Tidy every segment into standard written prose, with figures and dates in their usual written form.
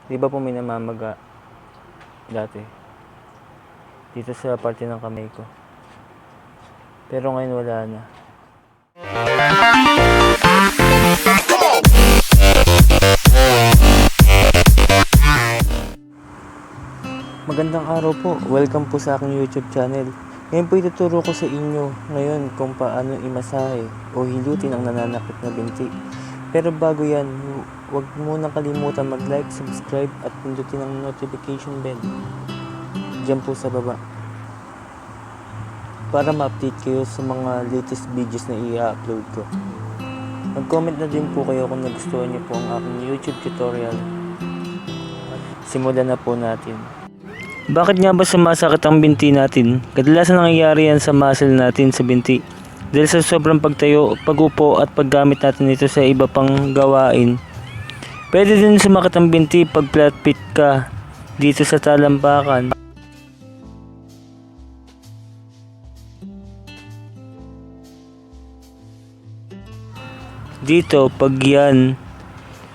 Di ba po may namamaga dati dito sa parte ng kamay ko, pero ngayon wala na. Magandang araw po, welcome po sa aking YouTube channel. Ngayon po ituturo ko sa inyo ngayon kung paano imasahe o hilutin ang nananakit na binti. Pero bago yan, huwag muna kalimutan mag-like, subscribe at pindutin ang notification bell dyan po sa baba para ma-update kayo sa mga latest videos na i-upload ko. Mag-comment na din po kayo kung nagustuhan niyo po ang aking YouTube tutorial. Simulan na po natin. Bakit nga ba sumasakit ang binti natin? Kadalasan nangyayari yan sa muscle natin sa binti. Dahil sa sobrang pagtayo, pagupo at paggamit natin ito sa iba pang gawain. Pwede din sumakit ang binti pag flat feet ka dito sa talambakan. Dito, pag yan,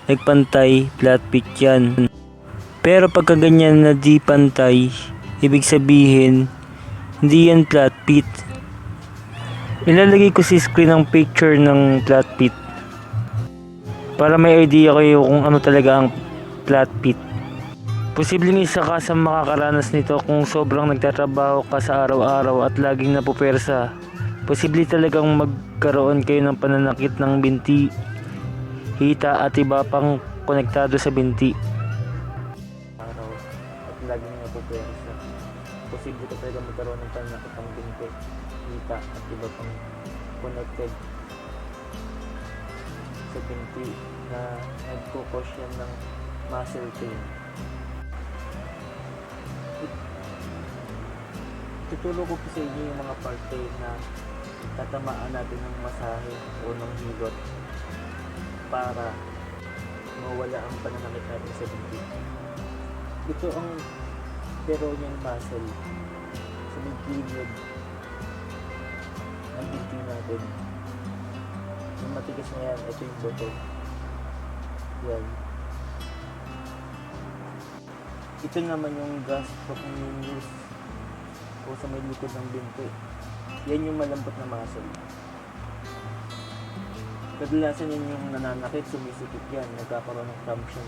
nagpantay, flat feet yan. Pero pagka ganyan na di pantay, ibig sabihin, hindi yan flat feet. Ilalagay ko sa screen ang picture ng flat feet para may idea kayo kung ano talaga ang flat feet. Posibleng isa ka sa makakaranas nito kung sobrang nagtatrabaho ka sa araw-araw at laging napupersa. Posible talagang magkaroon kayo ng pananakit ng binti, hita at iba pang konektado sa binti. Araw at laging napupersa. Posible ka talagang magkaroon ng pananakit ng binti, hita at iba pang connected sa binti na nagkukos yan ng muscle pain. Tuturo ko po sa inyo yung mga parte na tatamaan natin ng masahe o ng hilot para mawala ang pananakit natin sa binti. Ito ang peroneal muscle sa may gilid ng binti natin. Yung matigas na yan, ito yung buto. Yan. Ito naman yung gastrocnemius o sa may likod ng binti. Yan yung malambot na muscle. Kadalasan yan yung nananakit, sumisikip yan, nagkakaroon ng cramp siya.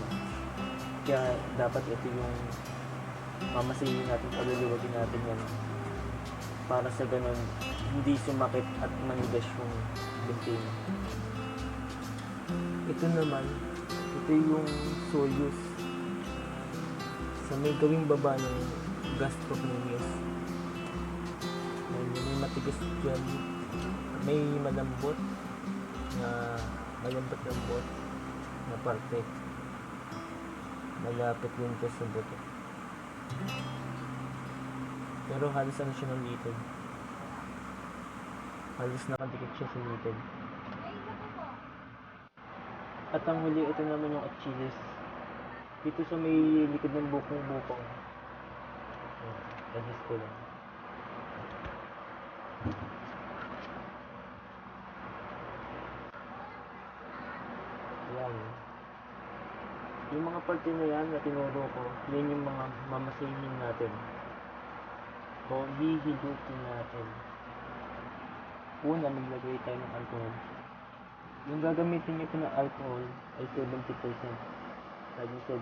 Kaya dapat ito yung mamasahin natin, paluluwagin natin yan para sa ganun hindi sumakit at manigas yung binti. Ito naman, ito yung soleus sa may gawing baba ng gastrocnemius. May matigas dyan, may malambot na malambot na parte malapit din ito sa buto, pero halos ano siya ng litid, halos nakadikit siya sa litid. At ang huli, ito naman yung Achilles dito sa may likod ng bukong-bukong. Adjust ko lang. Yan. Yung mga parte na yan na tinuro ko, yan yung mga mamasahin natin o hihilutin natin. Una, maglagay tayo ng alcohol. Yung gagamitin nyo po ng alcohol ay 70%. Laging 70%.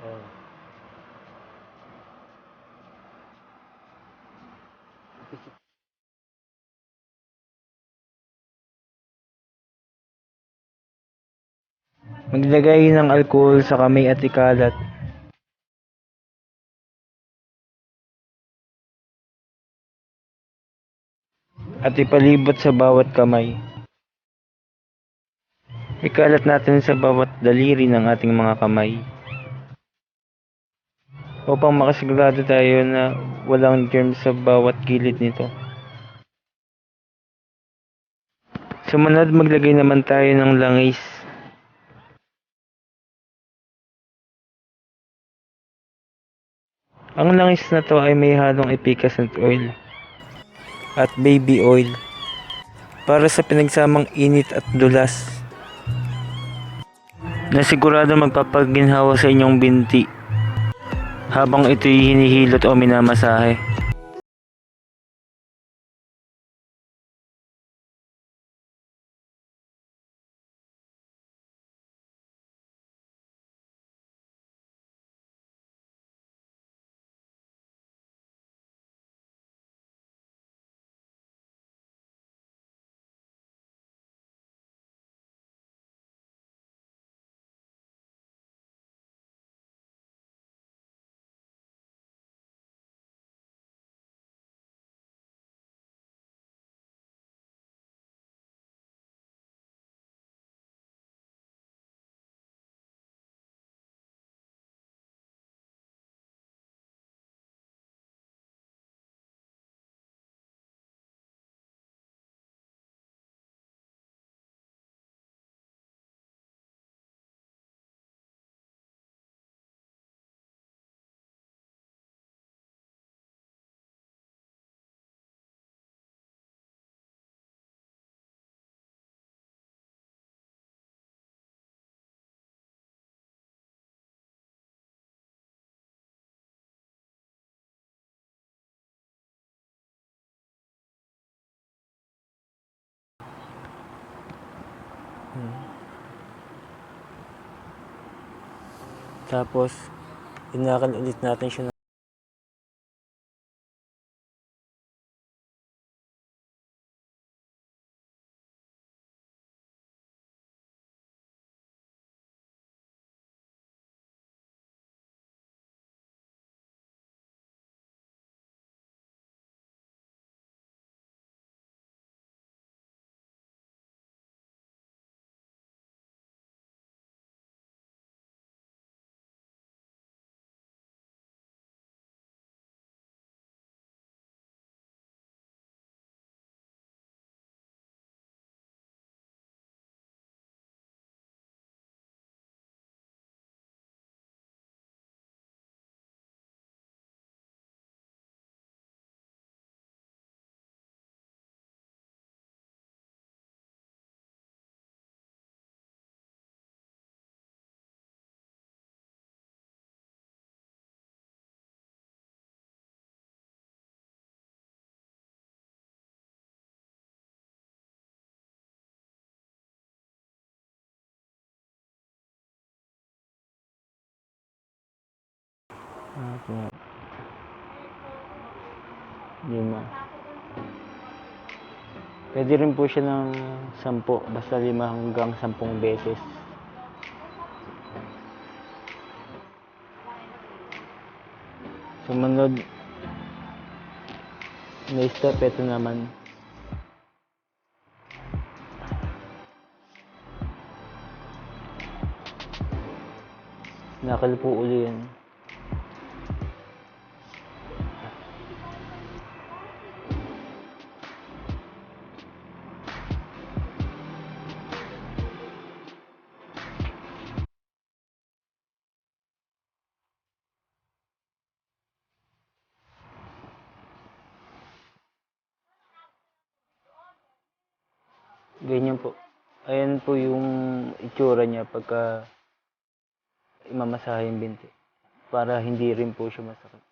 Ayan. Maglagay ng alcohol sa kamay at ikalat. At ipalibot sa bawat kamay. Ikalat natin sa bawat daliri ng ating mga kamay upang makasigurado tayo na walang germs sa bawat gilid nito. Sumunod, maglagay naman tayo ng langis. Ang langis na to ay may halong epicacent oil at baby oil para sa pinagsamang init at dulas na sigurado magpapaginhawa sa inyong binti habang ito'y hinihilot o minamasahe. Tapos, inakan ulit natin siya ng lima. Pwede rin po siya ng 10, basta 5 hanggang 10 beses. Sumunod na step, ito naman. Nakal po uli yan. Ganyan po. Ayan po yung itsura niya pagka imamasahe yung binti. Para hindi rin po siya masakit.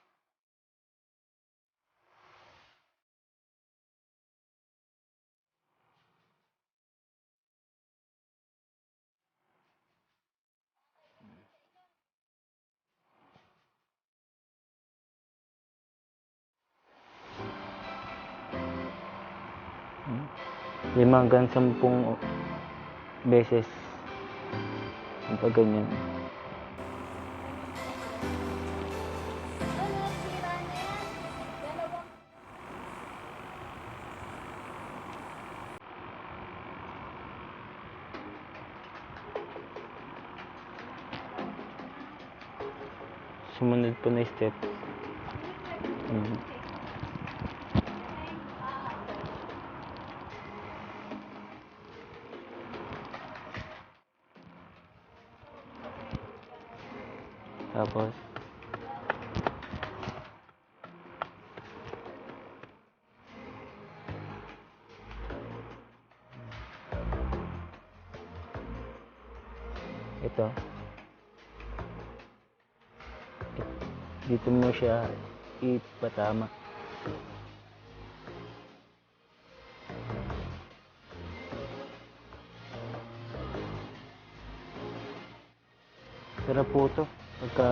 Lima hanggang 10 beses ang pagganyan. Sumunod po na step. Tapos Ito. Dito mo siya ipatama. Sarap po ito pagka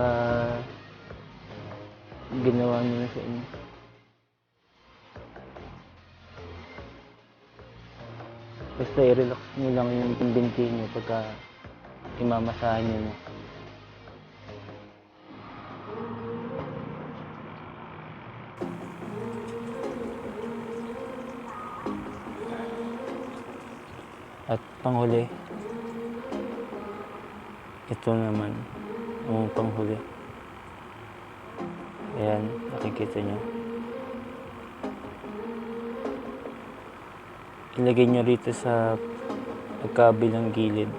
ginawa nyo na sa inyo. Basta i-relax nyo lang yung binti nyo pagka imamasahan nyo na. At panghuli, ito naman ang panghuli. Ayan, nakikita nyo. Ilagay nyo rito sa pagkabilang gilid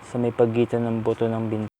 sa may pagitan ng buto ng binti.